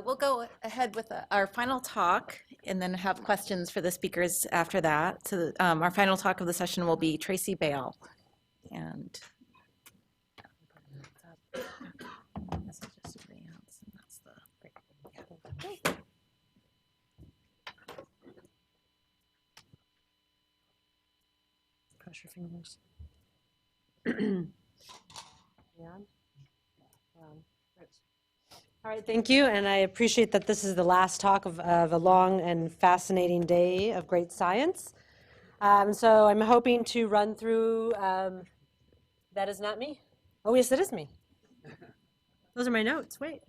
We'll go ahead with our final talk and then have questions for the speakers after that. So our final talk of the session will be Tracy Bale. And this is just advance, and that's the Cross your fingers. All right, thank you, and I appreciate that this is the last talk of a long and fascinating day of great science. So I'm hoping to run through, that is not me. Oh, yes, it is me. Those are my notes, wait.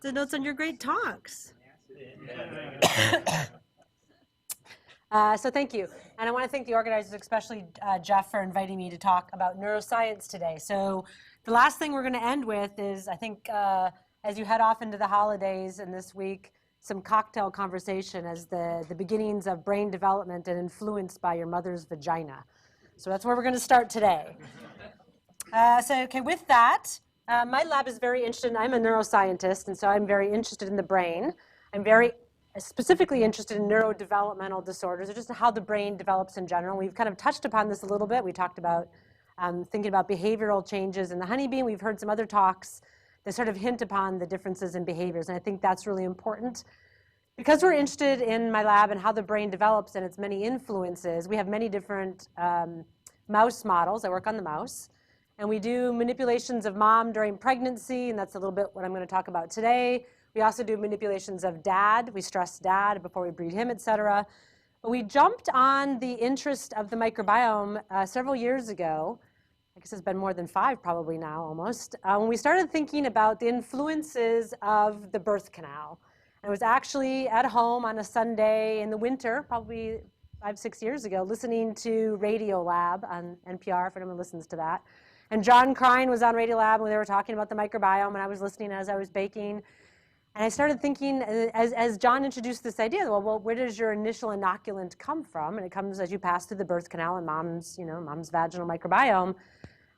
The notes on your great talks. So thank you. And I want to thank the organizers, especially Jeff, for inviting me to talk about neuroscience today. So the last thing we're going to end with is, I think, as you head off into the holidays and this week, some cocktail conversation as the beginnings of brain development and influenced by your mother's vagina. So that's where we're going to start today. Okay, with that, my lab is very interested, I'm a neuroscientist, and so I'm very interested in the brain. I'm very specifically interested in neurodevelopmental disorders, or just how the brain develops in general. We've kind of touched upon this a little bit. We talked about thinking about behavioral changes in the honeybee. We've heard some other talks that sort of hint upon the differences in behaviors, and I think that's really important. Because we're interested in my lab and how the brain develops and its many influences, we have many different mouse models. I work on the mouse. And we do manipulations of mom during pregnancy, and that's a little bit what I'm going to talk about today. We also do manipulations of dad. We stress dad before we breed him, et cetera. But we jumped on the interest of the microbiome several years ago. I guess it's been more than 5 probably now, almost, when we started thinking about the influences of the birth canal. And it was actually at home on a Sunday in the winter, probably 5, 6 years ago, listening to Radiolab on NPR, if anyone listens to that. And John Crine was on Radiolab when they were talking about the microbiome, and I was listening as I was baking. And I started thinking, as John introduced this idea, well, where does your initial inoculant come from? And it comes as you pass through the birth canal and mom's vaginal microbiome.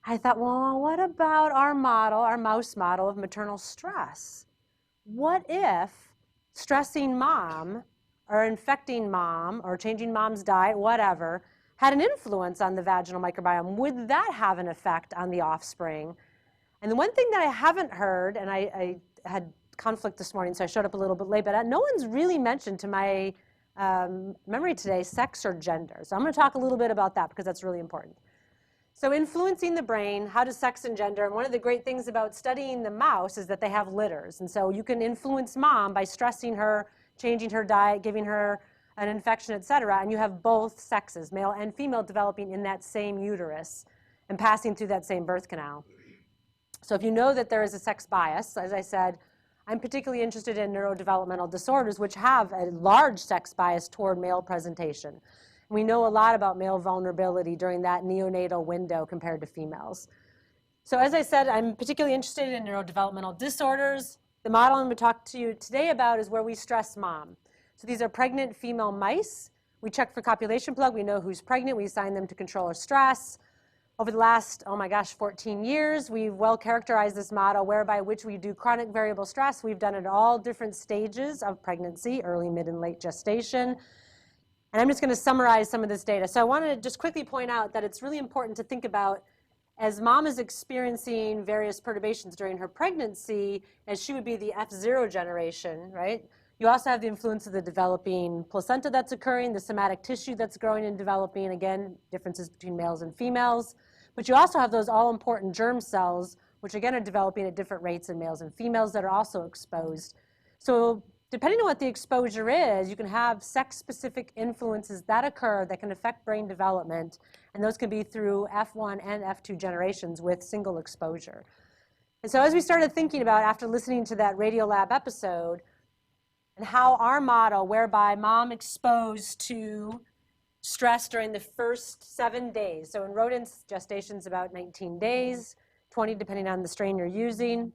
I thought, well, what about our model, our mouse model of maternal stress? What if stressing mom or infecting mom or changing mom's diet, whatever, had an influence on the vaginal microbiome? Would that have an effect on the offspring? And the one thing that I haven't heard, and I had conflict this morning, so I showed up a little bit late, but no one's really mentioned to my memory today sex or gender. So I'm going to talk a little bit about that because that's really important. So influencing the brain, how does sex and gender, and one of the great things about studying the mouse is that they have litters. And so you can influence mom by stressing her, changing her diet, giving her an infection, et cetera, and you have both sexes, male and female, developing in that same uterus and passing through that same birth canal. So if you know that there is a sex bias, as I said, I'm particularly interested in neurodevelopmental disorders, which have a large sex bias toward male presentation. We know a lot about male vulnerability during that neonatal window compared to females. So as I said, I'm particularly interested in neurodevelopmental disorders. The model I'm going to talk to you today about is where we stress mom. So these are pregnant female mice. We check for copulation plug. We know who's pregnant. We assign them to controller stress. Over the last, 14 years, we've well characterized this model whereby which we do chronic variable stress. We've done it at all different stages of pregnancy, early, mid, and late gestation. And I'm just going to summarize some of this data. So I want to just quickly point out that it's really important to think about as mom is experiencing various perturbations during her pregnancy, as she would be the F0 generation, right? You also have the influence of the developing placenta that's occurring, the somatic tissue that's growing and developing, again, differences between males and females. But you also have those all-important germ cells, which again are developing at different rates in males and females that are also exposed. So depending on what the exposure is, you can have sex-specific influences that occur that can affect brain development, and those can be through F1 and F2 generations with single exposure. And so as we started thinking about, after listening to that Radiolab episode, and how our model, whereby mom exposed to stress during the first 7 days, so in rodents, gestation's about 19 days, 20 depending on the strain you're using,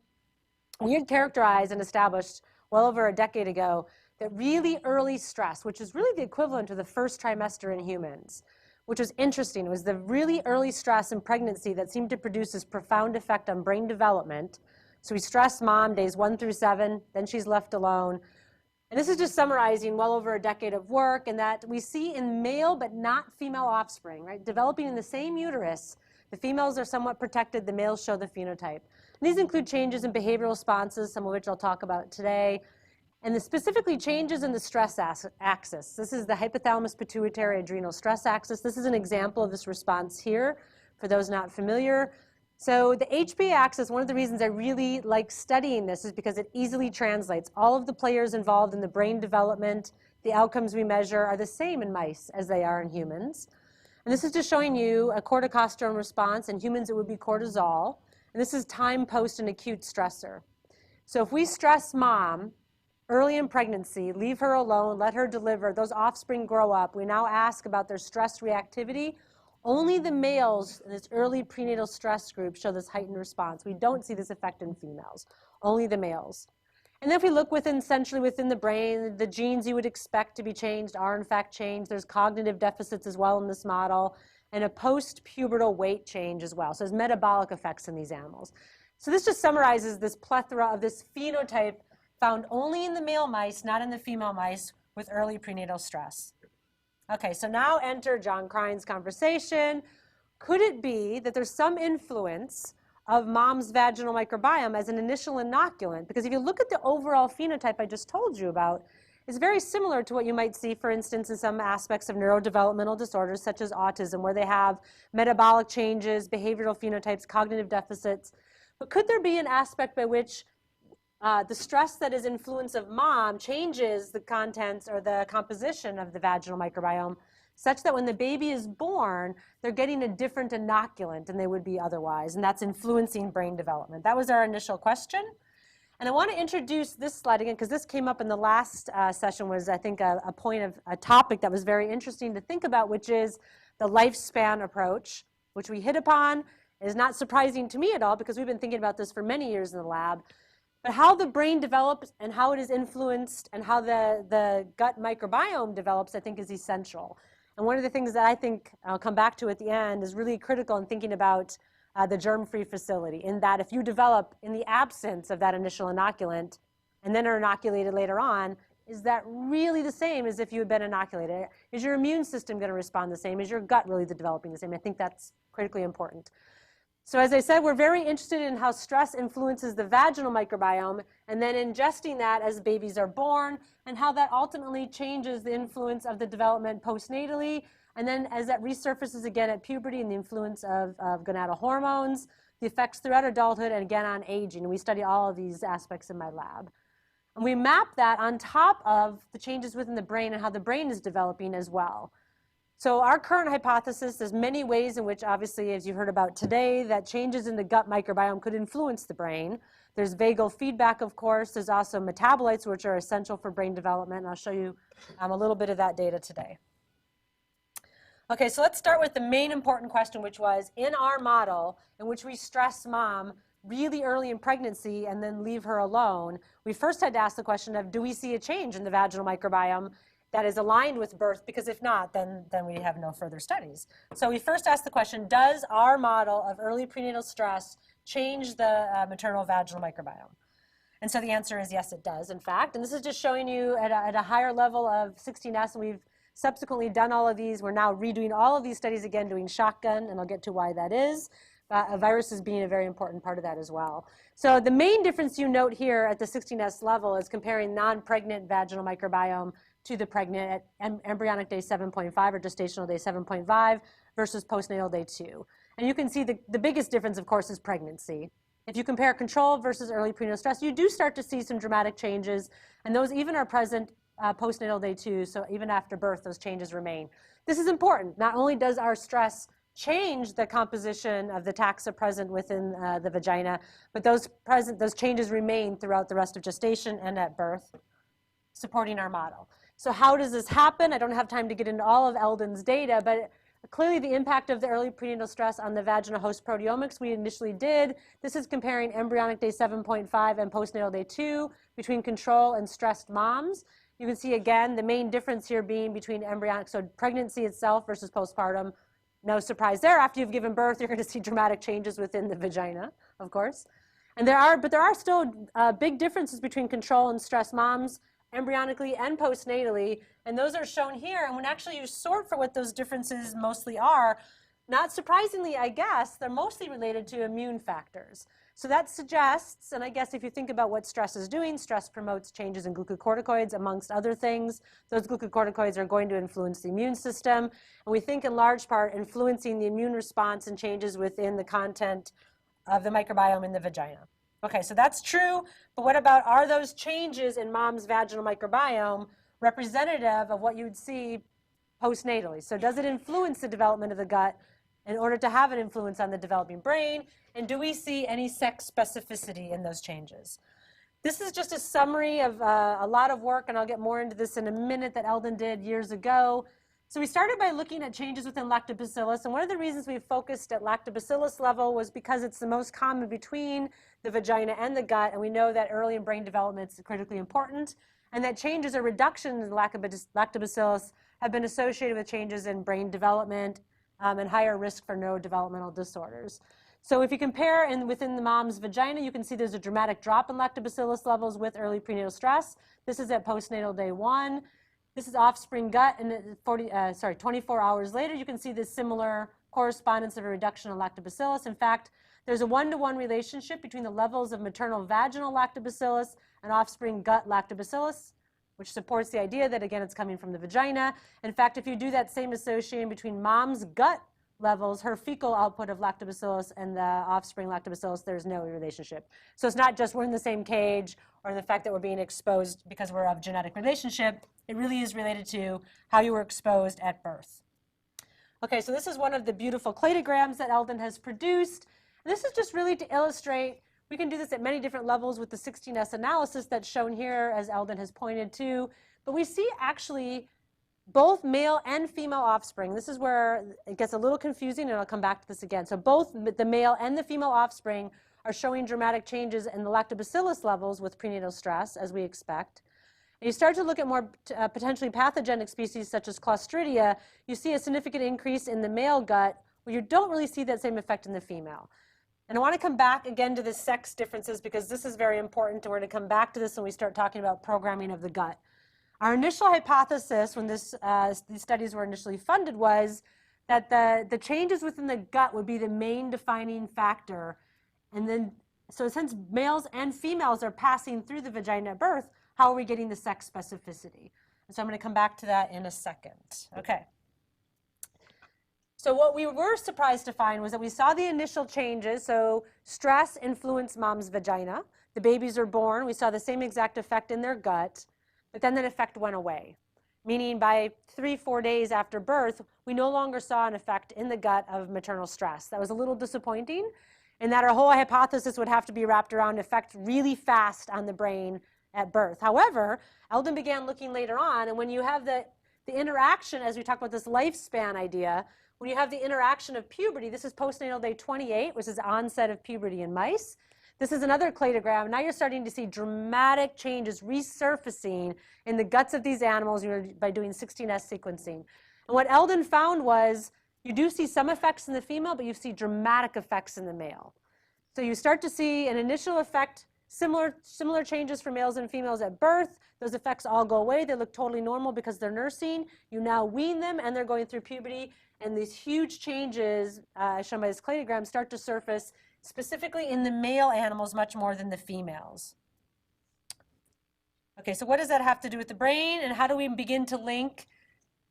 we had characterized and established well over a decade ago that really early stress, which is really the equivalent to the first trimester in humans, which was interesting. It was the really early stress in pregnancy that seemed to produce this profound effect on brain development So we stress mom days 1 through 7, then she's left alone. And this is just summarizing well over a decade of work, and that we see in male but not female offspring, right? Developing in the same uterus, the females are somewhat protected, the males show the phenotype. And these include changes in behavioral responses, some of which I'll talk about today, and specifically changes in the stress axis. This is the hypothalamus pituitary adrenal stress axis. This is an example of this response here, for those not familiar. So the HPA axis, one of the reasons I really like studying this is because it easily translates. All of the players involved in the brain development, the outcomes we measure are the same in mice as they are in humans. And this is just showing you a corticosterone response. In humans, it would be cortisol. And this is time post an acute stressor. So if we stress mom early in pregnancy, leave her alone, let her deliver, those offspring grow up, we now ask about their stress reactivity. Only the males in this early prenatal stress group show this heightened response. We don't see this effect in females, only the males. And then if we look centrally within the brain, the genes you would expect to be changed are in fact changed. There's cognitive deficits as well in this model, and a post-pubertal weight change as well. So there's metabolic effects in these animals. So this just summarizes this plethora of this phenotype found only in the male mice, not in the female mice, with early prenatal stress. Okay, so now enter John Krine's conversation. Could it be that there's some influence of mom's vaginal microbiome as an initial inoculant? Because if you look at the overall phenotype I just told you about, it's very similar to what you might see, for instance, in some aspects of neurodevelopmental disorders, such as autism, where they have metabolic changes, behavioral phenotypes, cognitive deficits. But could there be an aspect by which the stress that is influence of mom changes the contents or the composition of the vaginal microbiome such that when the baby is born, they're getting a different inoculant than they would be otherwise, and that's influencing brain development? That was our initial question. And I want to introduce this slide again because this came up in the last session, was I think a point of a topic that was very interesting to think about, which is the lifespan approach, which we hit upon. It is not surprising to me at all because we've been thinking about this for many years in the lab. But how the brain develops and how it is influenced and how the gut microbiome develops, I think, is essential. And one of the things that I think I'll come back to at the end is really critical in thinking about the germ-free facility, in that if you develop in the absence of that initial inoculant and then are inoculated later on, is that really the same as if you had been inoculated? Is your immune system going to respond the same? Is your gut really developing the same? I think that's critically important. So as I said, we're very interested in how stress influences the vaginal microbiome and then ingesting that as babies are born and how that ultimately changes the influence of the development postnatally. And then as that resurfaces again at puberty and the influence of gonadal hormones, the effects throughout adulthood and again on aging. And we study all of these aspects in my lab. And we map that on top of the changes within the brain and how the brain is developing as well. So our current hypothesis, there's many ways in which, obviously, as you heard about today, that changes in the gut microbiome could influence the brain. There's vagal feedback, of course. There's also metabolites, which are essential for brain development. And I'll show you a little bit of that data today. Okay, so let's start with the main important question, which was, in our model, in which we stress mom really early in pregnancy and then leave her alone, we first had to ask the question of, do we see a change in the vaginal microbiome that is aligned with birth? Because if not, then we have no further studies. So we first asked the question, does our model of early prenatal stress change the maternal vaginal microbiome? And so the answer is yes, it does, in fact. And this is just showing you at a higher level of 16S, and we've subsequently done all of these. We're now redoing all of these studies again, doing shotgun, and I'll get to why that is. Viruses being a very important part of that as well. So the main difference you note here at the 16S level is comparing non-pregnant vaginal microbiome to the pregnant at embryonic day 7.5 or gestational day 7.5 versus postnatal day 2. And you can see the biggest difference, of course, is pregnancy. If you compare control versus early prenatal stress, you do start to see some dramatic changes, and those even are present postnatal day 2, so even after birth, those changes remain. This is important. Not only does our stress change the composition of the taxa present within the vagina, but those changes remain throughout the rest of gestation and at birth, supporting our model. So how does this happen? I don't have time to get into all of Eldon's data, but clearly the impact of the early prenatal stress on the vaginal host proteomics we initially did. This is comparing embryonic day 7.5 and postnatal day 2 between control and stressed moms. You can see, again, the main difference here being between embryonic, so pregnancy itself versus postpartum. No surprise there. After you've given birth, you're going to see dramatic changes within the vagina, of course. And there are still big differences between control and stress moms, embryonically and postnatally, and those are shown here. And when actually you sort for what those differences mostly are, not surprisingly, I guess, they're mostly related to immune factors. So that suggests, and I guess if you think about what stress is doing, stress promotes changes in glucocorticoids, amongst other things. Those glucocorticoids are going to influence the immune system, and we think in large part influencing the immune response and changes within the content of the microbiome in the vagina. Okay, so that's true, but what about, are those changes in mom's vaginal microbiome representative of what you would see postnatally? So does it influence the development of the gut in order to have an influence on the developing brain? And do we see any sex specificity in those changes? This is just a summary of a lot of work, and I'll get more into this in a minute, that Eldon did years ago. So we started by looking at changes within lactobacillus, and one of the reasons we focused at lactobacillus level was because it's the most common between the vagina and the gut, and we know that early in brain development is critically important, and that changes or reductions in lactobacillus have been associated with changes in brain development and higher risk for neurodevelopmental disorders. So if you compare within the mom's vagina, you can see there's a dramatic drop in lactobacillus levels with early prenatal stress. This is at postnatal day 1. This is offspring gut, and 24 hours later, you can see this similar correspondence of a reduction in lactobacillus. In fact, there's a one-to-one relationship between the levels of maternal vaginal lactobacillus and offspring gut lactobacillus, which supports the idea that, again, it's coming from the vagina. In fact, if you do that same association between mom's gut levels, her fecal output of lactobacillus, and the offspring lactobacillus, there's no relationship. So it's not just we're in the same cage or the fact that we're being exposed because we're of genetic relationship. It really is related to how you were exposed at birth. Okay, so this is one of the beautiful cladograms that Eldon has produced. And this is just really to illustrate, we can do this at many different levels with the 16S analysis that's shown here, as Eldon has pointed to. But we see actually both male and female offspring. This is where it gets a little confusing, and I'll come back to this again. So both the male and the female offspring are showing dramatic changes in the lactobacillus levels with prenatal stress, as we expect. And you start to look at more potentially pathogenic species such as Clostridia, you see a significant increase in the male gut, where you don't really see that same effect in the female. And I want to come back again to the sex differences, because this is very important, and we're going to come back to this when we start talking about programming of the gut. Our initial hypothesis when these studies were initially funded was that the changes within the gut would be the main defining factor. And then, so since males and females are passing through the vagina at birth, how are we getting the sex specificity? And so I'm going to come back to that in a second. Okay. So what we were surprised to find was that we saw the initial changes. So stress influenced mom's vagina. The babies are born. We saw the same exact effect in their gut. But then that effect went away, meaning by 3-4 days after birth, we no longer saw an effect in the gut of maternal stress. That was a little disappointing, and that our whole hypothesis would have to be wrapped around effect really fast on the brain at birth. However, Eldon began looking later on, and when you have the interaction, as we talk about this lifespan idea, when you have the interaction of puberty, this is postnatal day 28, which is the onset of puberty in mice. This is another cladogram. Now you're starting to see dramatic changes resurfacing in the guts of these animals by doing 16S sequencing. And what Eldon found was you do see some effects in the female, but you see dramatic effects in the male. So you start to see an initial effect, similar changes for males and females at birth. Those effects all go away. They look totally normal because they're nursing. You now wean them, and they're going through puberty. And these huge changes, shown by this cladogram, start to surface specifically in the male animals much more than the females. Okay, so what does that have to do with the brain, and how do we begin to link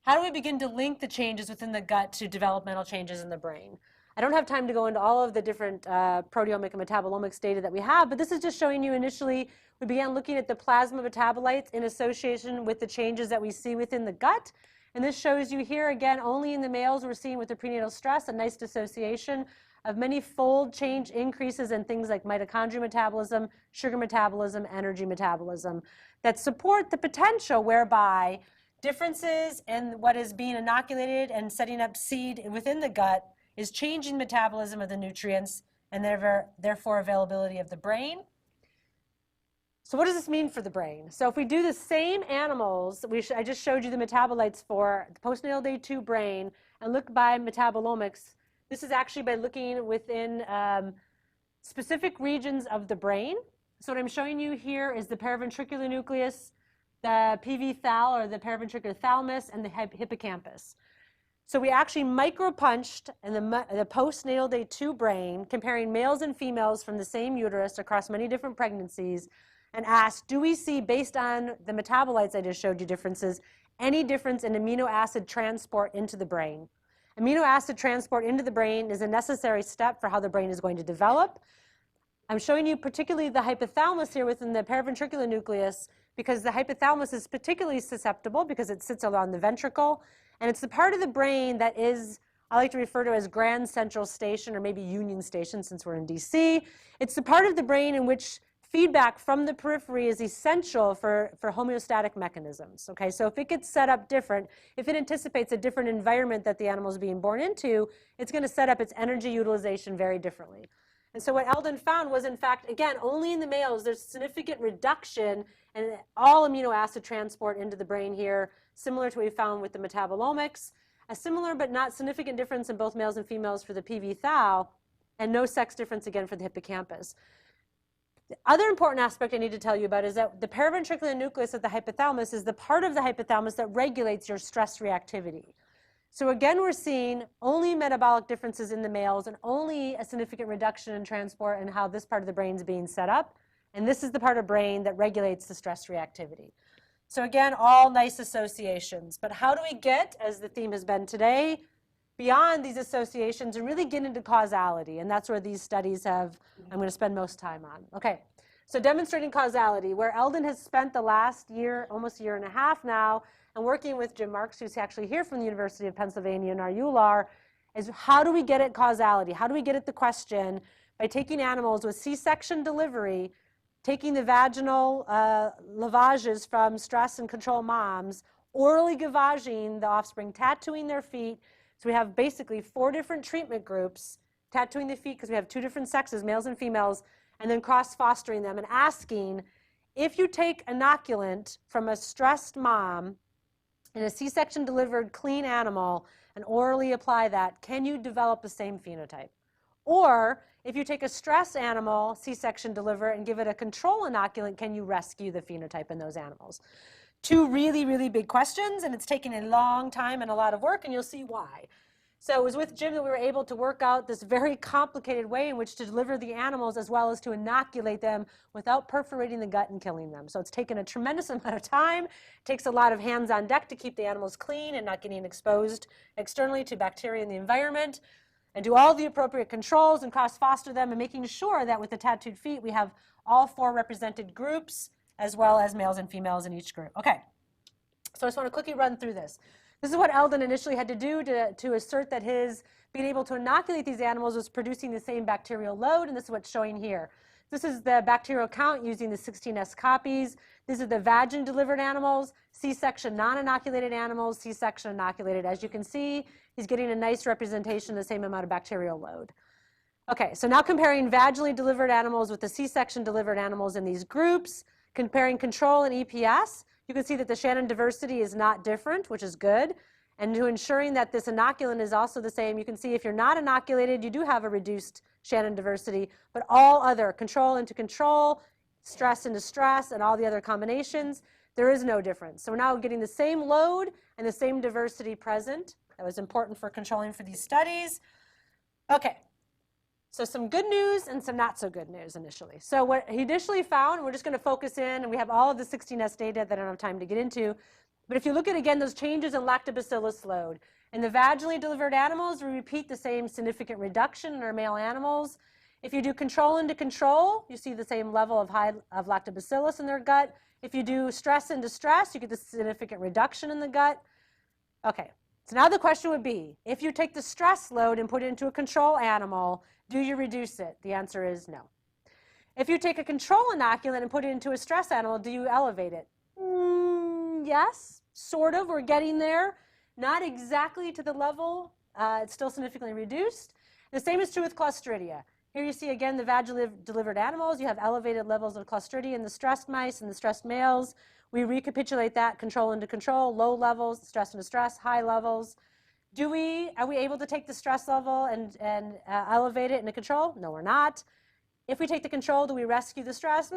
the changes within the gut to developmental changes in the brain? I don't have time to go into all of the different proteomic and metabolomics data that we have, but this is just showing you initially we began looking at the plasma metabolites in association with the changes that we see within the gut. And this shows you here again, only in the males we're seeing with the prenatal stress a nice dissociation of many fold change increases in things like mitochondrial metabolism, sugar metabolism, energy metabolism that support the potential whereby differences in what is being inoculated and setting up seed within the gut is changing metabolism of the nutrients and therefore availability of the brain. So what does this mean for the brain? So if we do the same animals, I just showed you the metabolites for the postnatal day 2 brain, and look by metabolomics. This is actually by looking within specific regions of the brain. So what I'm showing you here is the paraventricular nucleus, the PV thal, or the paraventricular thalamus, and the hippocampus. So we actually micropunched in the postnatal day 2 brain, comparing males and females from the same uterus across many different pregnancies, and asked, do we see, based on the metabolites I just showed you differences, any difference in amino acid transport into the brain? Amino acid transport into the brain is a necessary step for how the brain is going to develop. I'm showing you particularly the hypothalamus here within the paraventricular nucleus, because the hypothalamus is particularly susceptible because it sits along the ventricle. And it's the part of the brain that is, I like to refer to as Grand Central Station, or maybe Union Station since we're in DC. It's the part of the brain in which feedback from the periphery is essential for homeostatic mechanisms. Okay, so if it gets set up different, if it anticipates a different environment that the animal is being born into, it's going to set up its energy utilization very differently. And so what Eldon found was, in fact, again, only in the males, there's significant reduction in all amino acid transport into the brain here, similar to what we found with the metabolomics, a similar but not significant difference in both males and females for the PV thal, and no sex difference again for the hippocampus. The other important aspect I need to tell you about is that the paraventricular nucleus of the hypothalamus is the part of the hypothalamus that regulates your stress reactivity. So again, we're seeing only metabolic differences in the males and only a significant reduction in transport and how this part of the brain is being set up. And this is the part of brain that regulates the stress reactivity. So again, all nice associations. But how do we get, as the theme has been today, beyond these associations and really get into causality? And that's where these studies I'm going to spend most time on. Okay, so demonstrating causality, where Eldon has spent the last year, almost a year and a half now, and working with Jim Marks, who's actually here from the University of Pennsylvania in our ULAR, is how do we get at causality? How do we get at the question by taking animals with C-section delivery, taking the vaginal lavages from stress and control moms, orally gavaging the offspring, tattooing their feet. So we have basically 4 different treatment groups, tattooing the feet because we have 2 different sexes, males and females, and then cross-fostering them and asking, if you take inoculant from a stressed mom in a C-section delivered clean animal and orally apply that, can you develop the same phenotype? Or if you take a stress animal, C-section deliver, and give it a control inoculant, can you rescue the phenotype in those animals? 2 really, really big questions, and it's taken a long time and a lot of work, and you'll see why. So it was with Jim that we were able to work out this very complicated way in which to deliver the animals as well as to inoculate them without perforating the gut and killing them. So it's taken a tremendous amount of time. It takes a lot of hands on deck to keep the animals clean and not getting exposed externally to bacteria in the environment, and do all the appropriate controls and cross-foster them, and making sure that with the tattooed feet we have all 4 represented groups as well as males and females in each group. Okay, so I just want to quickly run through this. This is what Eldon initially had to do to assert that his being able to inoculate these animals was producing the same bacterial load, and this is what's showing here. This is the bacterial count using the 16S copies. These are the vagin-delivered animals, C-section non-inoculated animals, C-section inoculated. As you can see, he's getting a nice representation of the same amount of bacterial load. Okay, so now comparing vaginally delivered animals with the C-section delivered animals in these groups, comparing control and EPS, you can see that the Shannon diversity is not different, which is good. And to ensuring that this inoculant is also the same, you can see if you're not inoculated, you do have a reduced Shannon diversity, but all other control into control, stress into stress, and all the other combinations, there is no difference. So we're now getting the same load and the same diversity present. That was important for controlling for these studies. Okay. So some good news and some not so good news initially. So what he initially found, we're just going to focus in, and we have all of the 16S data that I don't have time to get into. But if you look at, again, those changes in lactobacillus load, in the vaginally delivered animals, we repeat the same significant reduction in our male animals. If you do control into control, you see the same level of lactobacillus in their gut. If you do stress into stress, you get the significant reduction in the gut. Okay, so now the question would be, if you take the stress load and put it into a control animal, do you reduce it? The answer is no. If you take a control inoculant and put it into a stress animal, do you elevate it? Yes, sort of. We're getting there. Not exactly to the level. It's still significantly reduced. The same is true with Clostridia. Here you see, again, the vaginally delivered animals. You have elevated levels of Clostridia in the stressed mice and the stressed males. We recapitulate that control into control, low levels, stress into stress, high levels. Are we able to take the stress level and elevate it into control? No, we're not. If we take the control, do we rescue the stress?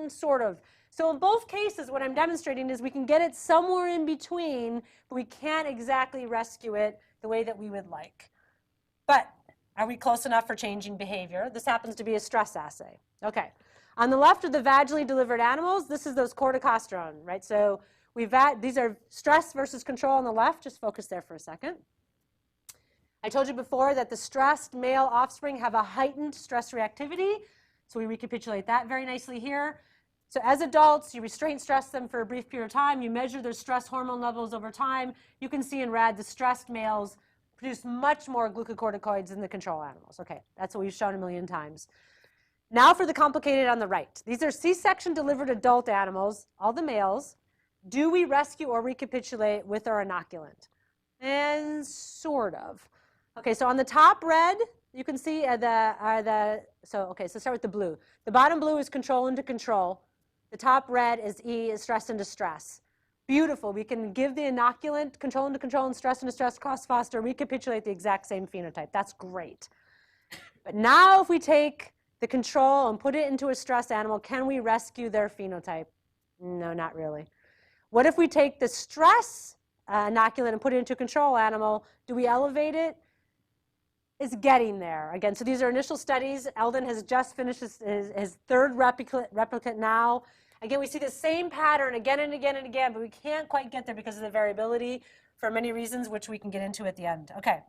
Sort of. So in both cases, what I'm demonstrating is we can get it somewhere in between, but we can't exactly rescue it the way that we would like. But are we close enough for changing behavior? This happens to be a stress assay. Okay. On the left are the vaginally delivered animals. This is those corticosterone, right? So these are stress versus control on the left. Just focus there for a second. I told you before that the stressed male offspring have a heightened stress reactivity. So we recapitulate that very nicely here. So as adults, you restraint stress them for a brief period of time. You measure their stress hormone levels over time. You can see in red the stressed males produce much more glucocorticoids than the control animals. Okay, that's what we've shown a million times. Now for the complicated on the right. These are C-section delivered adult animals, all the males. Do we rescue or recapitulate with our inoculant? And sort of. Okay, so on the top red, you can see so start with the blue. The bottom blue is control into control. The top red is E, is stress into stress. Beautiful. We can give the inoculant control into control and stress into stress, cross-foster, recapitulate the exact same phenotype. That's great. But now if we take the control and put it into a stress animal, can we rescue their phenotype? No, not really. What if we take the stress inoculant and put it into a control animal? Do we elevate it? It's getting there. Again, so these are initial studies. Eldon has just finished his third replicate now. Again, we see the same pattern again and again and again, but we can't quite get there because of the variability for many reasons, which we can get into at the end. Okay.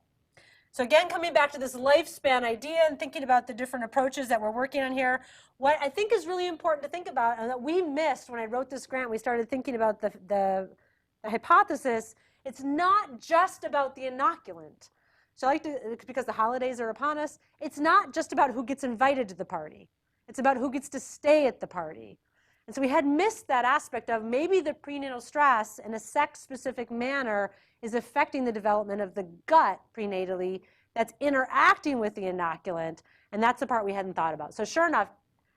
So again, coming back to this lifespan idea and thinking about the different approaches that we're working on here, what I think is really important to think about, and that we missed when I wrote this grant, we started thinking about the hypothesis, it's not just about the inoculant. So I like to, because the holidays are upon us, it's not just about who gets invited to the party. It's about who gets to stay at the party. And so we had missed that aspect of maybe the prenatal stress in a sex-specific manner is affecting the development of the gut prenatally that's interacting with the inoculant, and that's the part we hadn't thought about. So sure enough,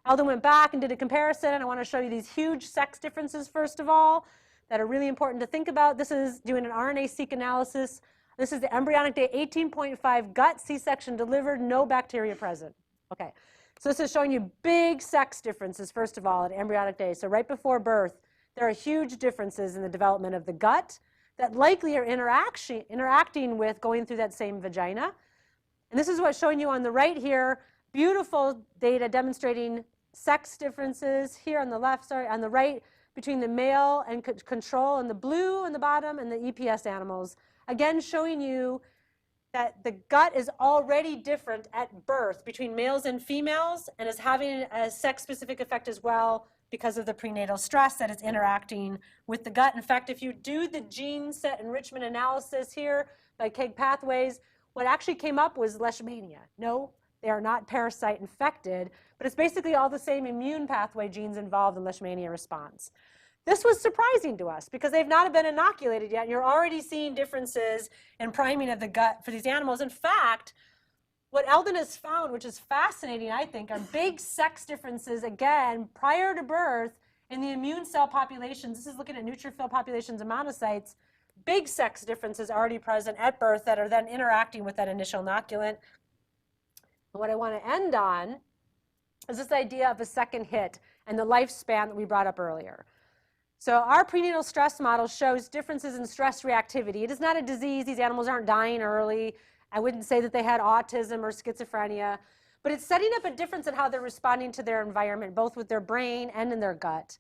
Eldon went back and did a comparison, and I want to show you these huge sex differences, first of all, that are really important to think about. This is doing an RNA-seq analysis. This is the embryonic day 18.5 gut, C-section delivered, no bacteria present. Okay. So this is showing you big sex differences, first of all, at embryonic day. So right before birth, there are huge differences in the development of the gut that likely are interacting with going through that same vagina. And this is what's showing you on the right here, beautiful data demonstrating sex differences here on the left, on the right, between the male and control and the blue on the bottom and the EPS animals. Again, showing you that the gut is already different at birth between males and females and is having a sex-specific effect as well because of the prenatal stress that is interacting with the gut. In fact, if you do the gene set enrichment analysis here by KEGG pathways, what actually came up was leishmania. No, they are not parasite infected, but it's basically all the same immune pathway genes involved in leishmania response. This was surprising to us because they've not been inoculated yet, and you're already seeing differences in priming of the gut for these animals. In fact, what Eldon has found, which is fascinating, I think, are big sex differences, again, prior to birth in the immune cell populations. This is looking at neutrophil populations and monocytes. Big sex differences already present at birth that are then interacting with that initial inoculant. And what I want to end on is this idea of a second hit and the lifespan that we brought up earlier. So our prenatal stress model shows differences in stress reactivity. It is not a disease. These animals aren't dying early. I wouldn't say that they had autism or schizophrenia, but it's setting up a difference in how they're responding to their environment, both with their brain and in their gut.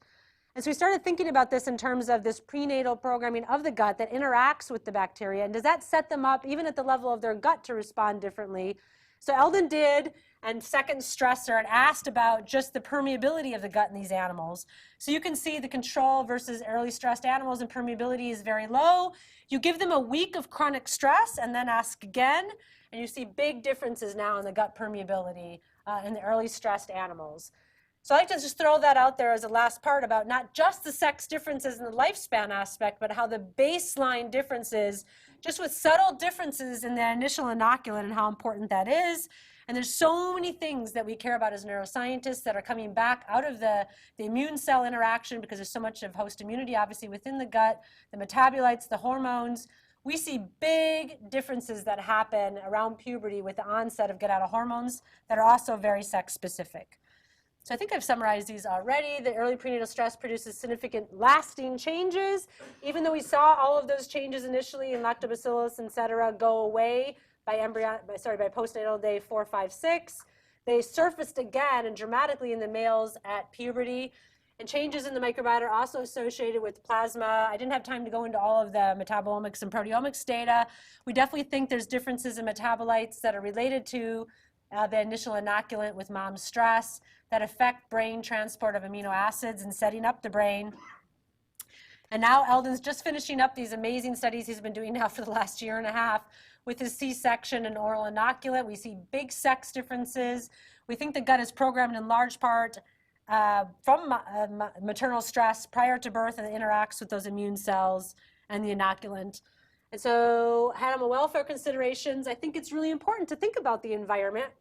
And so we started thinking about this in terms of this prenatal programming of the gut that interacts with the bacteria, and does that set them up, even at the level of their gut, to respond differently? So Eldon did and second stressor and asked about just the permeability of the gut in these animals. So you can see the control versus early stressed animals, and permeability is very low. You give them a week of chronic stress and then ask again, and you see big differences now in the gut permeability in the early stressed animals. So I like to just throw that out there as a last part about not just the sex differences in the lifespan aspect, but how the baseline differences, just with subtle differences in the initial inoculant and how important that is. And there's so many things that we care about as neuroscientists that are coming back out of the immune cell interaction, because there's so much of host immunity, obviously, within the gut, the metabolites, the hormones. we see big differences that happen around puberty with the onset of gonadal hormones that are also very sex specific. So I think I've summarized these already. The early prenatal stress produces significant lasting changes. Even though we saw all of those changes initially in lactobacillus, et cetera, go away by postnatal day 4, 5, 6, they surfaced again and dramatically in the males at puberty. And changes in the microbiota are also associated with plasma. I didn't have time to go into all of the metabolomics and proteomics data. We definitely think there's differences in metabolites that are related to the initial inoculant with mom's stress that affect brain transport of amino acids and setting up the brain. And now Eldon's just finishing up these amazing studies he's been doing now for the last year and a half with his C-section and oral inoculant. We see big sex differences. We think the gut is programmed in large part from maternal stress prior to birth, and it interacts with those immune cells and the inoculant. And so animal welfare considerations, I think it's really important to think about the environment.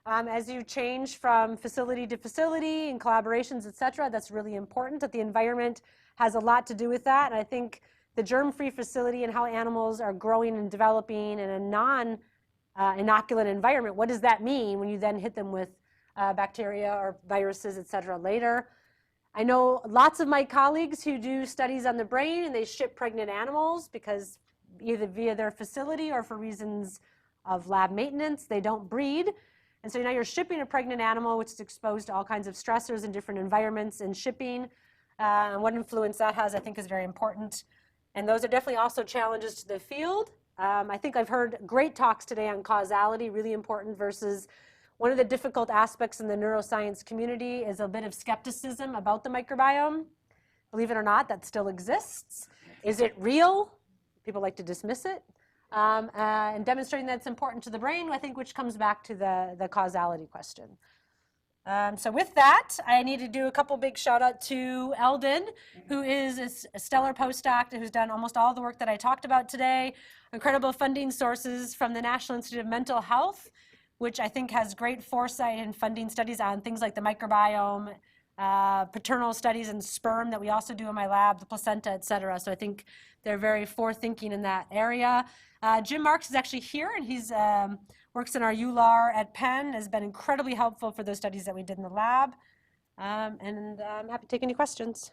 As you change from facility to facility and collaborations, et cetera, that's really important that the environment has a lot to do with that. And I think the germ-free facility and how animals are growing and developing in a non-inoculant environment, what does that mean when you then hit them with bacteria or viruses, et cetera, later? I know lots of my colleagues who do studies on the brain and they ship pregnant animals because either via their facility or for reasons of lab maintenance, they don't breed. And so now you're shipping a pregnant animal which is exposed to all kinds of stressors in different environments and shipping. And what influence that has, I think, is very important. And those are definitely also challenges to the field. I think I've heard great talks today on causality, really important, versus one of the difficult aspects in the neuroscience community is a bit of skepticism about the microbiome. Believe it or not, that still exists. Is it real? People like to dismiss it. And demonstrating that it's important to the brain, I think, which comes back to the causality question. So with that, I need to do a couple big shout out to Eldon, who is a stellar postdoc who's done almost all the work that I talked about today. Incredible funding sources from the National Institute of Mental Health, which I think has great foresight in funding studies on things like the microbiome, paternal studies in sperm that we also do in my lab, the placenta, et cetera. So I think they're very forward-thinking in that area. Jim Marks is actually here, and he's works in our EULAR at Penn, has been incredibly helpful for those studies that we did in the lab. And I'm happy to take any questions.